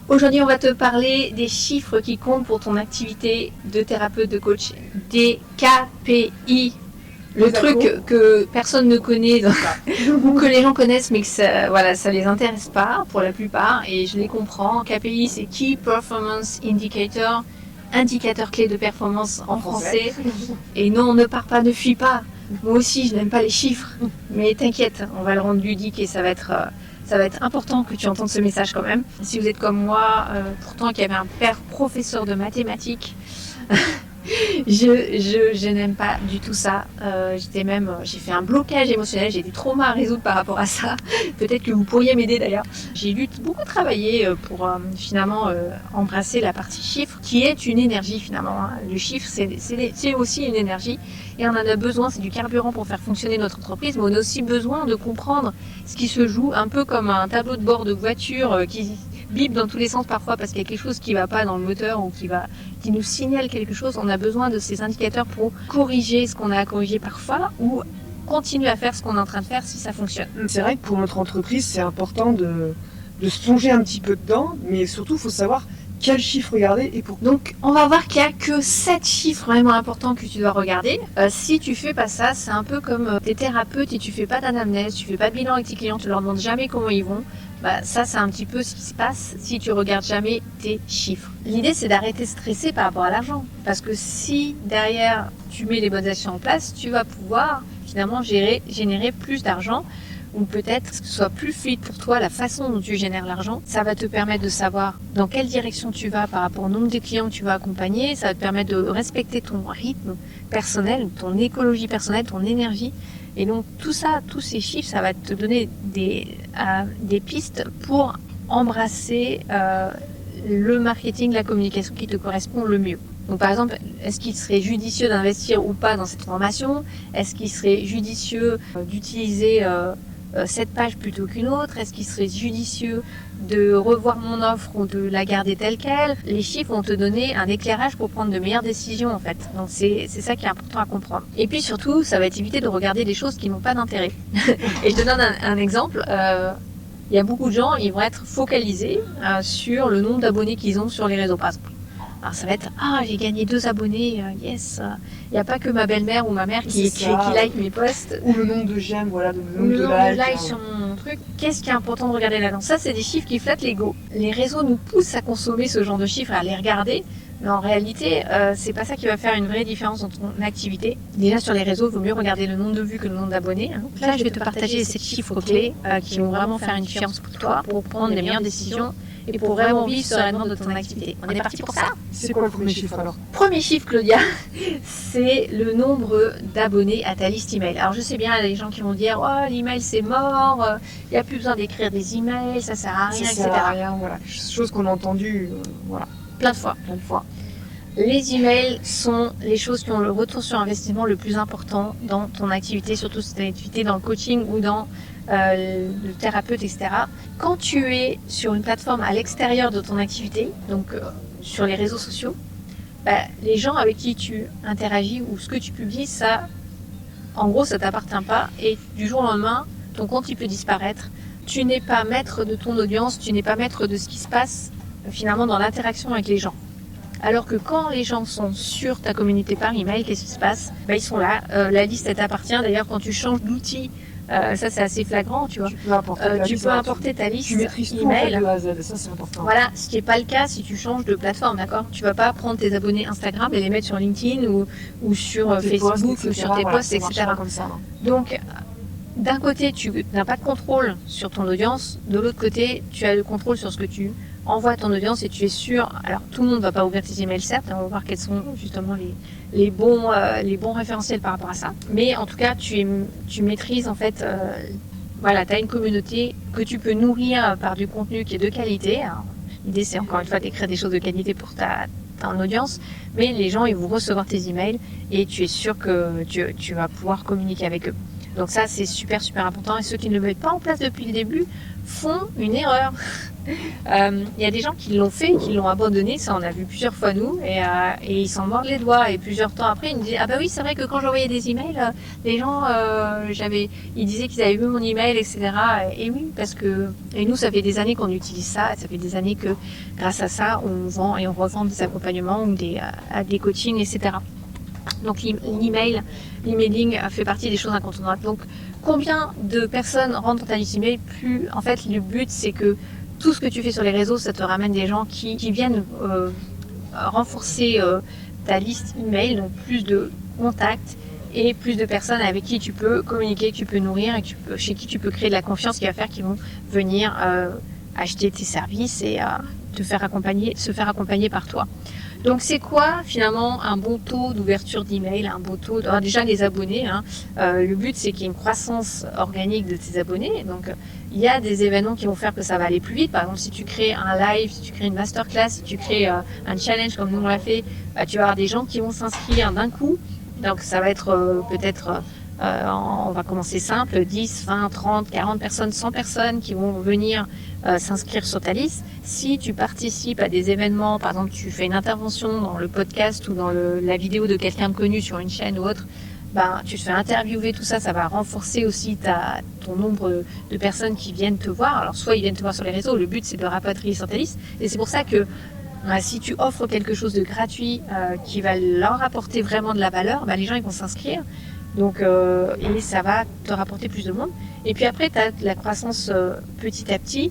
Aujourd'hui, on va te parler des chiffres qui comptent pour ton activité de thérapeute, de coach, des KPI. Le truc que personne ne connaît ou que les gens connaissent mais que ça les intéresse pas pour la plupart, et je les comprends. KPI, c'est Key Performance Indicator, indicateur clé de performance en français. Et non, ne pars pas, ne fuis pas. Moi aussi, je n'aime pas les chiffres, mais t'inquiète, on va le rendre ludique et ça va être important que tu entendes ce message quand même. Si vous êtes comme moi, pourtant qui avait un père professeur de mathématiques, je n'aime pas du tout ça. J'ai fait un blocage émotionnel, j'ai des traumas à résoudre par rapport à ça. Peut-être que vous pourriez m'aider d'ailleurs. J'ai beaucoup travaillé pour finalement embrasser la partie chiffre, qui est une énergie finalement. Le chiffre, c'est aussi une énergie et on en a besoin. C'est du carburant pour faire fonctionner notre entreprise, mais on a aussi besoin de comprendre ce qui se joue, un peu comme un tableau de bord de voiture qui bip dans tous les sens parfois parce qu'il y a quelque chose qui ne va pas dans le moteur ou qui nous signale quelque chose. On a besoin de ces indicateurs pour corriger ce qu'on a à corriger parfois ou continuer à faire ce qu'on est en train de faire si ça fonctionne. C'est vrai que pour notre entreprise, c'est important de se plonger un petit peu dedans, mais surtout, il faut savoir quel chiffre regarder et pourquoi. Donc, on va voir qu'il n'y a que 7 chiffres vraiment importants que tu dois regarder. Si tu fais pas ça, c'est un peu comme tes thérapeutes et tu fais pas d'anamnèse, tu fais pas de bilan avec tes clients, tu leur demandes jamais comment ils vont. Ça, c'est un petit peu ce qui se passe si tu regardes jamais tes chiffres. L'idée, c'est d'arrêter de stresser par rapport à l'argent. Parce que si derrière, tu mets les bonnes actions en place, tu vas pouvoir finalement générer plus d'argent. Ou peut-être que ce soit plus fluide pour toi la façon dont tu génères l'argent. Ça va te permettre de savoir dans quelle direction tu vas par rapport au nombre de clients que tu vas accompagner. Ça va te permettre de respecter ton rythme personnel, ton écologie personnelle, ton énergie. Et donc tout ça, tous ces chiffres, ça va te donner des pistes pour embrasser le marketing, la communication qui te correspond le mieux. Donc par exemple, est-ce qu'il serait judicieux d'investir ou pas dans cette formation? Est-ce qu'il serait judicieux d'utiliser cette page plutôt qu'une autre? Est-ce qu'il serait judicieux de revoir mon offre ou de la garder telle qu'elle? Les chiffres vont te donner un éclairage pour prendre de meilleures décisions en fait. Donc c'est ça qui est important à comprendre. Et puis surtout, ça va t'éviter de regarder des choses qui n'ont pas d'intérêt. Et je te donne un exemple. Il y a beaucoup de gens, ils vont être focalisés sur le nombre d'abonnés qu'ils ont sur les réseaux par exemple. Alors ça va être j'ai gagné 2 abonnés, yes. Il n'y a pas que ma belle-mère ou ma mère qui like mes posts. Ou le nombre de j'aime, voilà, le nombre de likes sur mon truc. Qu'est-ce qui est important de regarder là-dedans? Ça, c'est des chiffres qui flattent l'ego. Les réseaux nous poussent à consommer ce genre de chiffres, à les regarder. Mais en réalité, c'est pas ça qui va faire une vraie différence dans ton activité. Déjà sur les réseaux, il vaut mieux regarder le nombre de vues que le nombre d'abonnés. Là, je vais te partager ces chiffres clés qui vont vraiment faire une différence pour toi, pour prendre les meilleures décisions et pour vraiment vivre sereinement de ton activité. On est parti pour ça? C'est quoi le premier chiffre alors? Premier chiffre, Claudia, c'est le nombre d'abonnés à ta liste email. Alors je sais bien, il y a des gens qui vont dire l'email c'est mort, il n'y a plus besoin d'écrire des emails, ça sert à rien, etc. Ça sert à rien, voilà. Chose qu'on a entendue, voilà. Plein de fois. Les emails sont les choses qui ont le retour sur investissement le plus important dans ton activité, surtout si tu as une activité dans le coaching ou dans le thérapeute, etc. Quand tu es sur une plateforme à l'extérieur de ton activité, donc sur les réseaux sociaux, les gens avec qui tu interagis ou ce que tu publies, ça, en gros, ça t'appartient pas et du jour au lendemain, ton compte il peut disparaître. Tu n'es pas maître de ton audience, tu n'es pas maître de ce qui se passe finalement dans l'interaction avec les gens. Alors que quand les gens sont sur ta communauté par email, qu'est-ce qui se passe? Ils sont là, la liste elle t'appartient. D'ailleurs, quand tu changes d'outil, ça c'est assez flagrant, tu vois. Tu peux importer ta liste tu maîtrises email. Tout en fait de A à Z, ça c'est important. Voilà, ce qui n'est pas le cas si tu changes de plateforme, d'accord? Tu vas pas prendre tes abonnés Instagram et les mettre sur LinkedIn ou sur Facebook ou sur tes posts, etc. Comme ça, donc, d'un côté, tu n'as pas de contrôle sur ton audience. De l'autre côté, tu as le contrôle sur ce que tu envoies à ton audience et tu es sûr. Alors, tout le monde ne va pas ouvrir tes emails, certes. On va voir quels sont justement les bons référentiels par rapport à ça. Mais en tout cas, tu maîtrises en fait. Tu as une communauté que tu peux nourrir par du contenu qui est de qualité. Alors, l'idée, c'est encore une fois d'écrire des choses de qualité pour ton audience. Mais les gens, ils vont recevoir tes emails et tu es sûr que tu vas pouvoir communiquer avec eux. Donc ça, c'est super, super important. Et ceux qui ne le mettent pas en place depuis le début font une erreur. Il y a des gens qui l'ont fait, qui l'ont abandonné, ça on a vu plusieurs fois nous, et ils s'en mordent les doigts. Et plusieurs temps après, ils me disaient ah bah oui c'est vrai que quand j'envoyais des emails, les gens ils disaient qu'ils avaient vu mon email, etc. Et oui parce que nous ça fait des années qu'on utilise ça, ça fait des années que grâce à ça on vend et on revend des accompagnements ou des coachings, etc. Donc l'emailing fait partie des choses incontournables. Donc combien de personnes rentrent dans ta liste email, plus en fait le but c'est que tout ce que tu fais sur les réseaux, ça te ramène des gens qui viennent renforcer ta liste email, donc plus de contacts et plus de personnes avec qui tu peux communiquer, que tu peux nourrir et chez qui tu peux créer de la confiance qui va faire qu'ils vont venir acheter tes services et se faire accompagner par toi. Donc c'est quoi finalement un bon taux d'ouverture d'email, un bon taux déjà les abonnés. Le but c'est qu'il y ait une croissance organique de tes abonnés. Donc il y a des événements qui vont faire que ça va aller plus vite. Par exemple si tu crées un live, si tu crées une masterclass, si tu crées un challenge comme nous on l'a fait, tu vas avoir des gens qui vont s'inscrire d'un coup. Donc ça va être peut-être on va commencer simple, 10, 20, 30, 40 personnes, 100 personnes qui vont venir s'inscrire sur ta liste. Si tu participes à des événements, par exemple tu fais une intervention dans le podcast ou dans la vidéo de quelqu'un de connu sur une chaîne ou autre, tu te fais interviewer, tout ça, ça va renforcer aussi ton nombre de personnes qui viennent te voir. Alors soit ils viennent te voir sur les réseaux, le but c'est de rapatrier sur ta liste, et c'est pour ça que si tu offres quelque chose de gratuit qui va leur apporter vraiment de la valeur, les gens ils vont s'inscrire. Donc, et ça va te rapporter plus de monde. Et puis après, tu as la croissance petit à petit.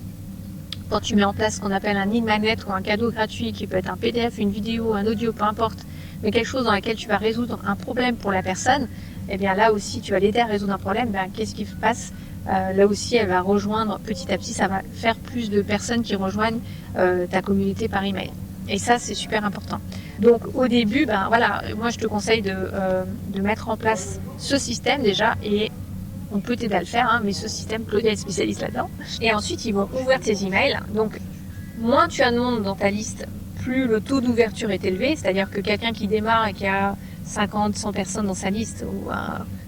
Quand tu mets en place ce qu'on appelle un lead magnet ou un cadeau gratuit qui peut être un PDF, une vidéo, un audio, peu importe, mais quelque chose dans lequel tu vas résoudre un problème pour la personne, et bien là aussi tu vas l'aider à résoudre un problème, qu'est-ce qui se passe là aussi elle va rejoindre petit à petit, ça va faire plus de personnes qui rejoignent ta communauté par email. Et ça c'est super important. Donc au début, moi je te conseille de mettre en place ce système déjà, et on peut t'aider à le faire, mais ce système, Claudia est spécialiste là-dedans. Et ensuite, ils vont ouvrir tes emails. Donc, moins tu as de monde dans ta liste, plus le taux d'ouverture est élevé. C'est-à-dire que quelqu'un qui démarre et qui a 50, 100 personnes dans sa liste, ou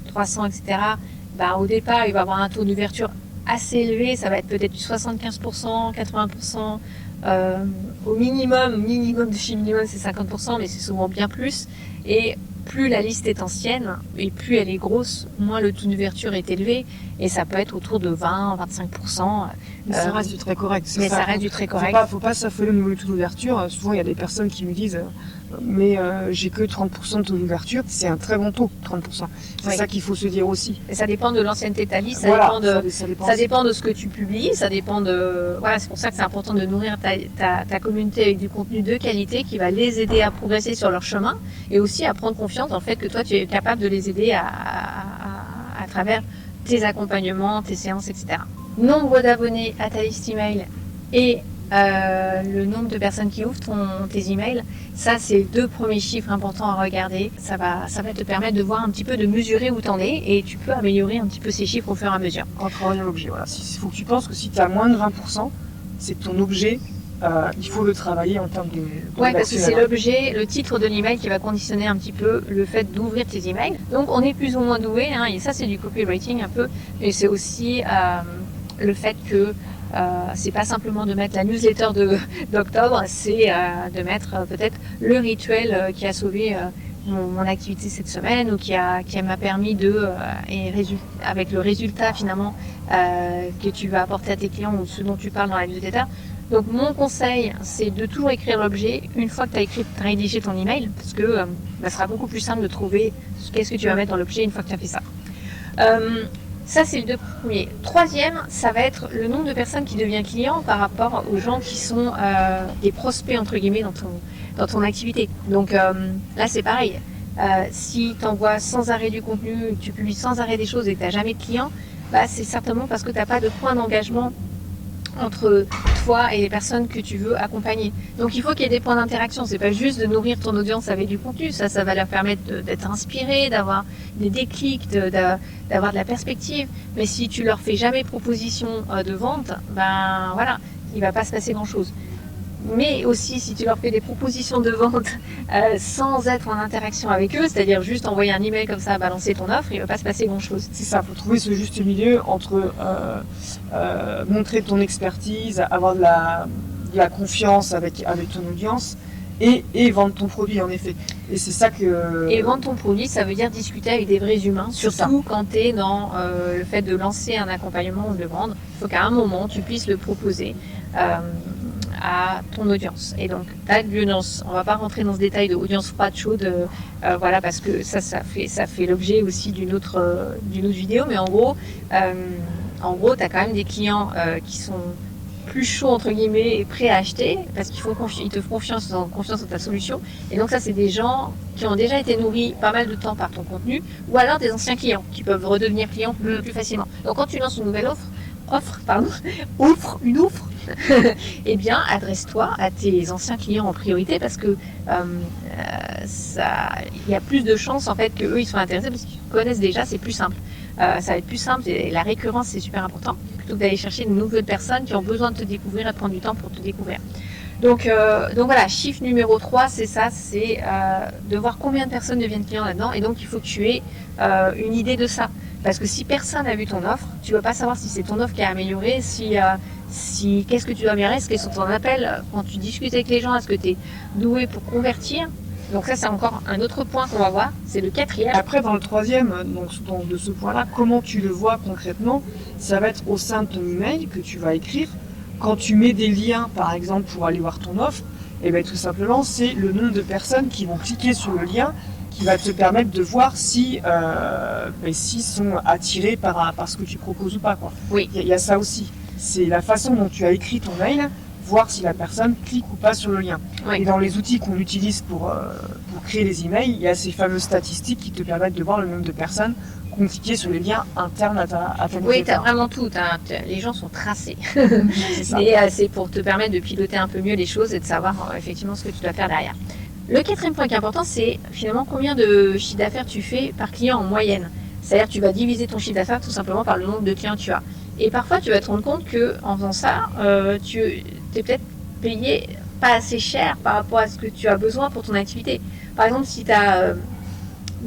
300, etc., au départ, il va avoir un taux d'ouverture assez élevé. Ça va être peut-être du 75%, 80%. Au minimum de chez minimum, c'est 50%, mais c'est souvent bien plus. Et plus la liste est ancienne et plus elle est grosse, moins le taux d'ouverture est élevé, et ça peut être autour de 20-25%. Mais ça reste du très correct. Ça reste du très correct. Faut pas s'affoler au niveau du taux d'ouverture. Souvent, il y a des personnes qui me disent j'ai que 30% de taux d'ouverture. C'est un très bon taux, 30%. C'est ça qu'il faut se dire aussi. Et ça dépend de l'ancienneté de ta liste, ça dépend de ce que tu publies, ça dépend de... Voilà, c'est pour ça que c'est important de nourrir ta communauté avec du contenu de qualité qui va les aider à progresser sur leur chemin, et aussi à prendre confiance dans le fait que toi, tu es capable de les aider à travers tes accompagnements, tes séances, etc. Nombre d'abonnés à ta liste email et le nombre de personnes qui ouvrent tes emails, ça c'est les deux premiers chiffres importants à regarder. Ça va te permettre de voir un petit peu, de mesurer où t'en es, et tu peux améliorer un petit peu ces chiffres au fur et à mesure. En travaillant l'objet, voilà. Il faut que tu penses que si tu as moins de 20%, c'est que ton objet, il faut le travailler en termes de parce que c'est l'objet, le titre de l'email qui va conditionner un petit peu le fait d'ouvrir tes emails. Donc on est plus ou moins doué, et ça c'est du copywriting un peu, et c'est aussi le fait que c'est pas simplement de mettre la newsletter d'octobre, c'est de mettre peut-être le rituel qui a sauvé mon activité cette semaine, ou qui m'a permis avec le résultat finalement que tu vas apporter à tes clients, ou ce dont tu parles dans la newsletter. Donc mon conseil, c'est de toujours écrire l'objet une fois que tu as rédigé ton email, parce que ça sera beaucoup plus simple de trouver qu'est-ce que tu vas mettre dans l'objet une fois que tu as fait ça. Ça, c'est le deux premiers. Troisième, ça va être le nombre de personnes qui deviennent clients par rapport aux gens qui sont des prospects, entre guillemets, dans ton activité. Donc là, c'est pareil. Si tu envoies sans arrêt du contenu, tu publies sans arrêt des choses et que tu n'as jamais de clients, c'est certainement parce que tu n'as pas de point d'engagement entre toi et les personnes que tu veux accompagner. Donc il faut qu'il y ait des points d'interaction. C'est pas juste de nourrir ton audience avec du contenu. Ça va leur permettre d'être inspiré, d'avoir des déclics, d'avoir de la perspective. Mais si tu leur fais jamais proposition de vente, il va pas se passer grand chose. Mais aussi, si tu leur fais des propositions de vente sans être en interaction avec eux, c'est-à-dire juste envoyer un email comme ça, balancer ton offre, il ne va pas se passer grand-chose. C'est ça, il faut trouver ce juste milieu entre montrer ton expertise, avoir de la confiance avec ton audience et vendre ton produit en effet. Et c'est ça que... Et vendre ton produit, ça veut dire discuter avec des vrais humains, surtout quand tu es dans le fait de lancer un accompagnement ou de le vendre. Il faut qu'à un moment, tu puisses le proposer à ton audience. Et donc, ta audience, on va pas rentrer dans ce détail de audience froide, chaude, voilà, parce que ça fait l'objet aussi d'une autre vidéo. Mais en gros, tu as quand même des clients qui sont plus chauds entre guillemets et prêts à acheter parce qu'ils te font confiance en ta solution. Et donc ça, c'est des gens qui ont déjà été nourris pas mal de temps par ton contenu, ou alors des anciens clients qui peuvent redevenir clients plus facilement. Donc quand tu lances une nouvelle offre, eh bien, adresse-toi à tes anciens clients en priorité parce que il y a plus de chances en fait que eux ils soient intéressés parce qu'ils connaissent déjà, c'est plus simple. Ça va être plus simple et la récurrence c'est super important plutôt que d'aller chercher de nouvelles personnes qui ont besoin de te découvrir et de prendre du temps pour te découvrir. Donc voilà, chiffre numéro 3, c'est ça, c'est de voir combien de personnes deviennent clients là-dedans et donc il faut que tu aies une idée de ça. Parce que si personne n'a vu ton offre, tu ne vas pas savoir si c'est ton offre qui a amélioré, qu'est-ce que tu dois améliorer, est-ce qu'ils sont ton appel, quand tu discutes avec les gens, est-ce que tu es doué pour convertir. Donc ça, c'est encore un autre point qu'on va voir, c'est le 4e. Après, dans le 3e, donc de ce point-là, comment tu le vois concrètement, ça va être au sein de ton email que tu vas écrire. Quand tu mets des liens, par exemple, pour aller voir ton offre, et bien tout simplement, c'est le nombre de personnes qui vont cliquer sur le lien qui va te permettre de voir s'ils sont attirés par ce que tu proposes ou pas, quoi. Oui. Il y a ça aussi. C'est la façon dont tu as écrit ton mail, voir si la personne clique ou pas sur le lien. Oui. Et dans les outils qu'on utilise pour créer les emails, il y a ces fameuses statistiques qui te permettent de voir le nombre de personnes qui ont cliqué sur les liens internes à ta Oui, tu as vraiment tout. Les gens sont tracés. C'est ça. Et c'est pour te permettre de piloter un peu mieux les choses et de savoir effectivement ce que tu dois faire derrière. Le 4e point qui est important, c'est finalement combien de chiffre d'affaires tu fais par client en moyenne. C'est-à-dire que tu vas diviser ton chiffre d'affaires tout simplement par le nombre de clients que tu as. Et parfois, tu vas te rendre compte qu'en faisant ça, tu es peut-être payé pas assez cher par rapport à ce que tu as besoin pour ton activité. Par exemple, si tu as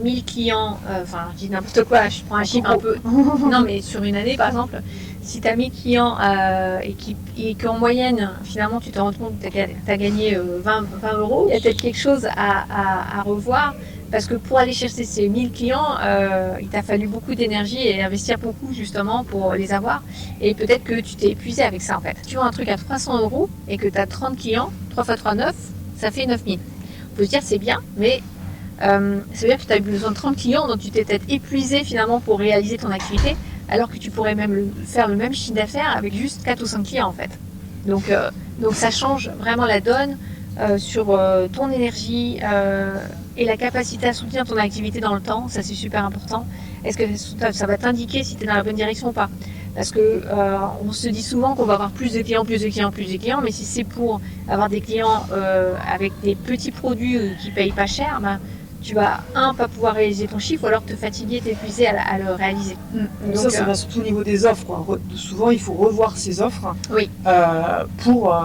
1000 clients, je dis n'importe quoi, je prends un chiffre un peu... Non, mais sur une année, par exemple, si tu as 1000 clients et qu'en moyenne, finalement, tu te rends compte que tu as gagné 20 euros, il y a peut-être quelque chose à revoir. Parce que pour aller chercher ces 1000 clients, il t'a fallu beaucoup d'énergie et investir beaucoup justement pour les avoir. Et peut-être que tu t'es épuisé avec ça en fait. Tu vends un truc à 300 euros et que tu as 30 clients, 3 x 3, 9, ça fait 9000. On peut se dire c'est bien, mais ça veut dire que tu as eu besoin de 30 clients, donc tu t'es peut-être épuisé finalement pour réaliser ton activité, alors que tu pourrais même faire le même chiffre d'affaires avec juste 4 ou 5 clients en fait. Donc ça change vraiment la donne sur ton énergie et la capacité à soutenir ton activité dans le temps, ça c'est super important. Est-ce que ça va t'indiquer si tu es dans la bonne direction ou pas? Parce que on se dit souvent qu'on va avoir plus de clients, mais si c'est pour avoir des clients avec des petits produits qui payent pas cher, tu vas pas pouvoir réaliser ton chiffre ou alors te fatiguer, t'épuiser à le réaliser. Donc ça, c'est surtout au niveau des offres, quoi. Souvent, il faut revoir ses offres pour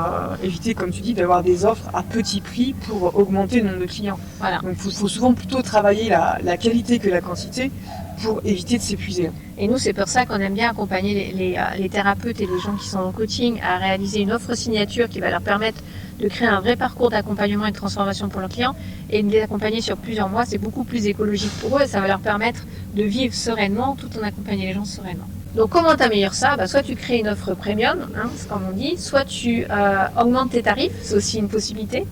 éviter, comme tu dis, d'avoir des offres à petit prix pour augmenter le nombre de clients. Voilà. Donc il faut souvent plutôt travailler la qualité que la quantité pour éviter de s'épuiser. Et nous, c'est pour ça qu'on aime bien accompagner les thérapeutes et les gens qui sont en coaching à réaliser une offre signature qui va leur permettre de créer un vrai parcours d'accompagnement et de transformation pour leurs clients et de les accompagner sur plusieurs mois. C'est beaucoup plus écologique pour eux et ça va leur permettre de vivre sereinement tout en accompagnant les gens sereinement. Donc comment tu améliores ça? Soit tu crées une offre premium, c'est comme on dit, soit tu augmentes tes tarifs, c'est aussi une possibilité.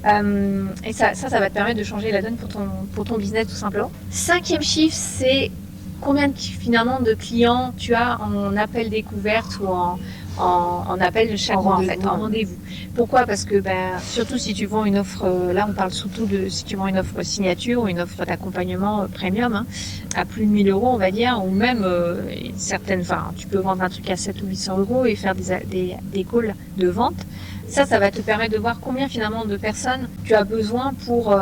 Et ça va te permettre de changer la donne pour ton business tout simplement. 5e chiffre, c'est combien finalement de clients tu as en appel découverte ou en appel de chaque mois en rendez-vous. Pourquoi? Parce que surtout si tu vends une offre, là on parle surtout de si tu vends une offre signature ou une offre d'accompagnement premium à plus de 1000 euros on va dire, ou même tu peux vendre un truc à 700 ou 800 euros et faire des calls de vente. Ça va te permettre de voir combien finalement de personnes tu as besoin pour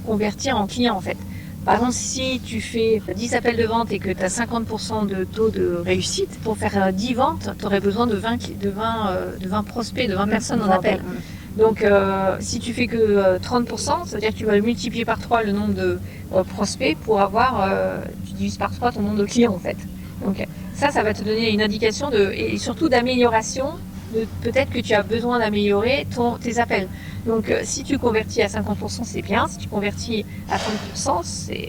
convertir en clients en fait. Par exemple, si tu fais 10 appels de vente et que tu as 50% de taux de réussite, pour faire 10 ventes, tu aurais besoin de 20 prospects, de 20 personnes en appel. Donc si tu fais que 30%, ça veut dire que tu vas multiplier par 3 le nombre de prospects pour avoir, tu divises par 3 ton nombre de clients en fait. Donc ça va te donner une indication et surtout d'amélioration. Peut-être que tu as besoin d'améliorer tes appels. Donc si tu convertis à 50%, c'est bien. Si tu convertis à 30%,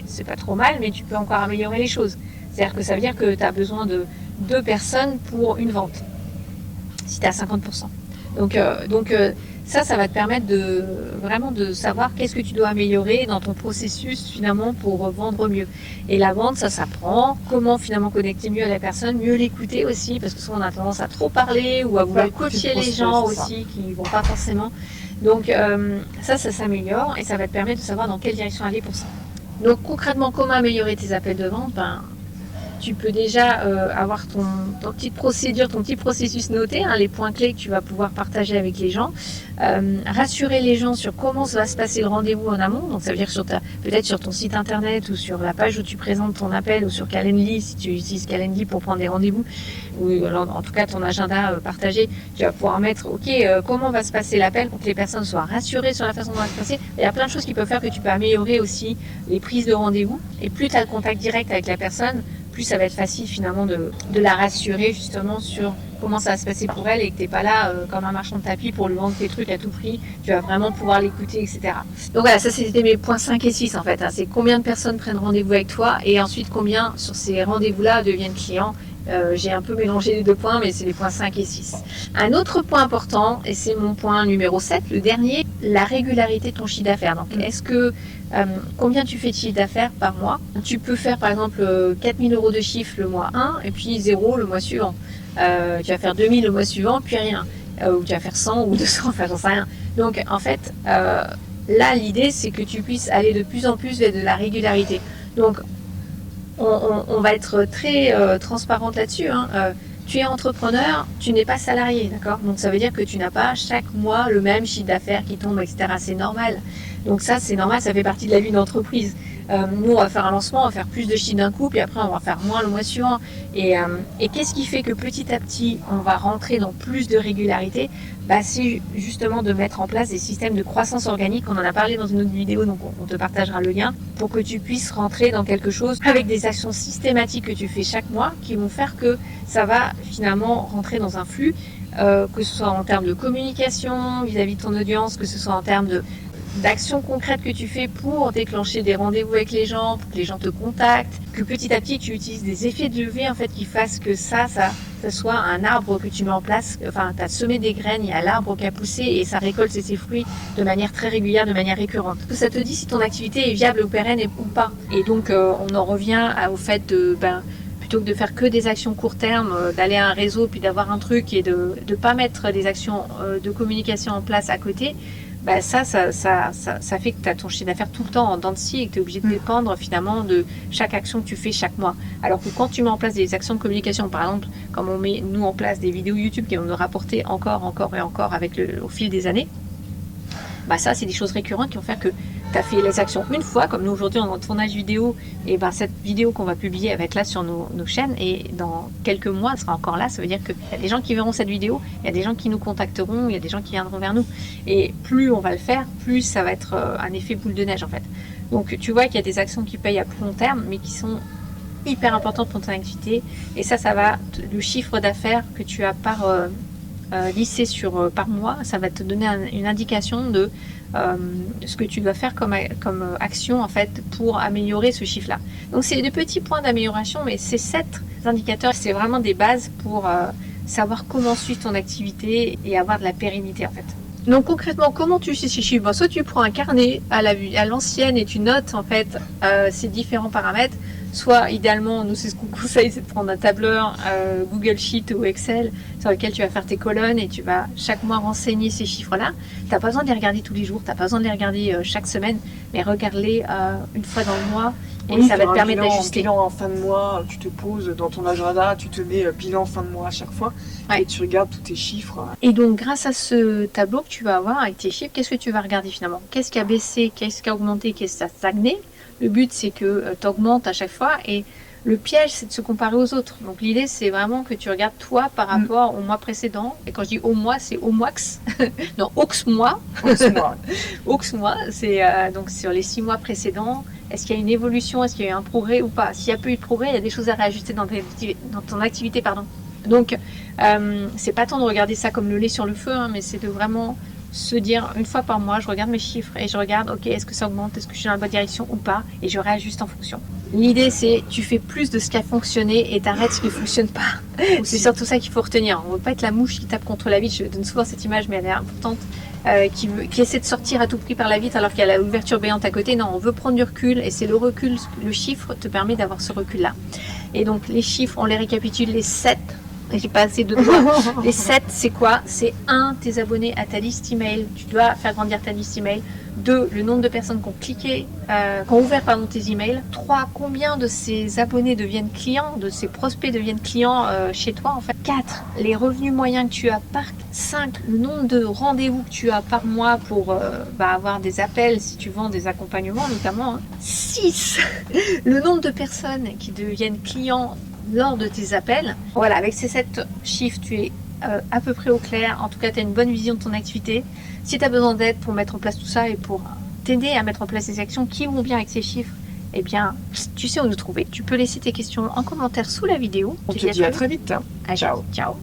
c'est pas trop mal, mais tu peux encore améliorer les choses. C'est-à-dire que ça veut dire que tu as besoin de 2 personnes pour une vente, si tu es à 50%. Donc ça va te permettre vraiment de savoir qu'est-ce que tu dois améliorer dans ton processus finalement pour vendre mieux. Et la vente, ça s'apprend. Comment finalement connecter mieux à la personne, mieux l'écouter aussi, parce que souvent on a tendance à trop parler ou à vouloir coacher les gens aussi qui ne vont pas forcément. Donc ça s'améliore et ça va te permettre de savoir dans quelle direction aller pour ça. Donc concrètement, comment améliorer tes appels de vente? Tu peux déjà avoir ton petite procédure, ton petit processus noté, les points clés que tu vas pouvoir partager avec les gens. Rassurer les gens sur comment ça va se passer le rendez-vous en amont. Donc ça veut dire peut-être sur ton site internet ou sur la page où tu présentes ton appel ou sur Calendly si tu utilises Calendly pour prendre des rendez-vous. Ou en tout cas ton agenda partagé, tu vas pouvoir mettre comment va se passer l'appel pour que les personnes soient rassurées sur la façon dont ça va se passer. Il y a plein de choses qui peuvent faire que tu peux améliorer aussi les prises de rendez-vous. Et plus tu as le contact direct avec la personne, plus ça va être facile finalement de la rassurer justement sur comment ça va se passer pour elle et que tu n'es pas là comme un marchand de tapis pour lui vendre tes trucs à tout prix. Tu vas vraiment pouvoir l'écouter, etc. Donc voilà, ça c'était mes points 5 et 6 en fait. C'est combien de personnes prennent rendez-vous avec toi et ensuite combien sur ces rendez-vous-là deviennent clients. J'ai un peu mélangé les 2 points, mais c'est les points 5 et 6. Un autre point important, et c'est mon point numéro 7, le dernier, la régularité de ton chiffre d'affaires. Donc, combien tu fais de chiffre d'affaires par mois? Tu peux faire, par exemple, 4 000 € de chiffre le mois 1, et puis 0 le mois suivant. Tu vas faire 2 000 le mois suivant, puis rien. Ou tu vas faire 100 ou 200, enfin, j'en sais rien. Donc, en fait, là, l'idée, c'est que tu puisses aller de plus en plus vers de la régularité. Donc, on va être très transparente là-dessus. Tu es entrepreneur, tu n'es pas salarié, d'accord? Donc ça veut dire que tu n'as pas chaque mois le même chiffre d'affaires qui tombe, etc. C'est normal. Donc ça, c'est normal, ça fait partie de la vie d'entreprise. Nous, on va faire un lancement, on va faire plus de chiffre d'un coup, puis après, on va faire moins le mois suivant. Et qu'est-ce qui fait que petit à petit, on va rentrer dans plus de régularité? C'est justement de mettre en place des systèmes de croissance organique. On en a parlé dans une autre vidéo, donc on te partagera le lien, pour que tu puisses rentrer dans quelque chose avec des actions systématiques que tu fais chaque mois qui vont faire que ça va finalement rentrer dans un flux, que ce soit en termes de communication vis-à-vis de ton audience, que ce soit en termes d'actions concrètes que tu fais pour déclencher des rendez-vous avec les gens, pour que les gens te contactent, que petit à petit tu utilises des effets de levier en fait qui fassent que ça soit un arbre que tu mets en place. Enfin, tu as semé des graines, il y a l'arbre qui a poussé et ça récolte ses fruits de manière très régulière, de manière récurrente. Ça te dit si ton activité est viable ou pérenne ou pas. Et donc on en revient au fait de plutôt que de faire que des actions court terme, d'aller à un réseau puis d'avoir un truc et de ne pas mettre des actions de communication en place à côté. Ça fait que tu as ton chiffre d'affaires tout le temps en dents de scie et que tu es obligé de dépendre finalement de chaque action que tu fais chaque mois. Alors que quand tu mets en place des actions de communication, par exemple, comme on met nous en place des vidéos YouTube qui vont nous rapporter encore et encore au fil des années, ça c'est des choses récurrentes qui vont faire que tu as fait les actions une fois, comme nous aujourd'hui on est en tournage vidéo, et cette vidéo qu'on va publier elle va être là sur nos chaînes, et dans quelques mois elle sera encore là. Ça veut dire qu'il y a des gens qui verront cette vidéo, il y a des gens qui nous contacteront, il y a des gens qui viendront vers nous, et plus on va le faire, plus ça va être un effet boule de neige en fait. Donc tu vois qu'il y a des actions qui payent à plus long terme mais qui sont hyper importantes pour ton activité, et ça va, le chiffre d'affaires que tu as lissé par mois, ça va te donner une indication de ce que tu dois faire comme action en fait pour améliorer ce chiffre-là. Donc c'est des petits points d'amélioration, mais ces 7 indicateurs, c'est vraiment des bases pour savoir comment suivre ton activité et avoir de la pérennité en fait. Donc concrètement, comment tu sais ces chiffres? Soit tu prends un carnet à l'ancienne et tu notes en fait ces différents paramètres. Soit idéalement, nous c'est ce qu'on conseille, c'est de prendre un tableur Google Sheet ou Excel sur lequel tu vas faire tes colonnes et tu vas chaque mois renseigner ces chiffres-là. Tu n'as pas besoin de les regarder tous les jours, tu n'as pas besoin de les regarder chaque semaine, mais regarde-les une fois dans le mois et ça va te permettre d'ajuster. Bilan en fin de mois, tu te poses dans ton agenda, tu te mets bilan fin de mois à chaque fois et tu regardes tous tes chiffres. Et donc grâce à ce tableau que tu vas avoir avec tes chiffres, qu'est-ce que tu vas regarder finalement? Qu'est-ce qui a baissé, qu'est-ce qui a augmenté, qu'est-ce qui a stagné? Le but, c'est que tu augmentes à chaque fois et Le piège, c'est de se comparer aux autres. Donc l'idée, c'est vraiment que tu regardes toi par rapport au mois précédent. Et quand je dis au mois, c'est au mois. Non, mois. Mois, c'est donc sur les 6 mois précédents. Est-ce qu'il y a une évolution? Est-ce qu'il y a eu un progrès ou pas? S'il y a peu eu de progrès, il y a des choses à réajuster dans ton activité. Donc, c'est pas tant de regarder ça comme le lait sur le feu, hein, mais c'est de vraiment se dire, une fois par mois, je regarde mes chiffres et je regarde, ok, est-ce que ça augmente? Est-ce que je suis dans la bonne direction ou pas? Et je réajuste en fonction. L'idée, c'est tu fais plus de ce qui a fonctionné et t'arrêtes ce qui ne fonctionne pas. C'est surtout ça qu'il faut retenir. On ne veut pas être la mouche qui tape contre la vitre. Je donne souvent cette image, mais elle est importante. Qui essaie de sortir à tout prix par la vitre alors qu'il y a l'ouverture béante à côté. Non, on veut prendre du recul et c'est le recul, le chiffre te permet d'avoir ce recul-là. Et donc les chiffres, on les récapitule, les 7. J'ai pas assez de doigts. Les 7, c'est quoi? C'est 1, tes abonnés à ta liste email. Tu dois faire grandir ta liste email. 2, le nombre de personnes qui ont cliqué, qui ont ouvert tes emails. 3, combien de ces abonnés deviennent clients, de ces prospects deviennent clients chez toi en fait. 4, les revenus moyens que tu as par 5, le nombre de rendez-vous que tu as par mois pour avoir des appels si tu vends des accompagnements notamment. 6, le nombre de personnes qui deviennent clients lors de tes appels. Voilà, avec ces 7 chiffres, tu es à peu près au clair. En tout cas, tu as une bonne vision de ton activité. Si tu as besoin d'aide pour mettre en place tout ça et pour t'aider à mettre en place des actions qui vont bien avec ces chiffres, eh bien, tu sais où nous trouver. Tu peux laisser tes questions en commentaire sous la vidéo. On te dit à très vite. Ciao. Ciao.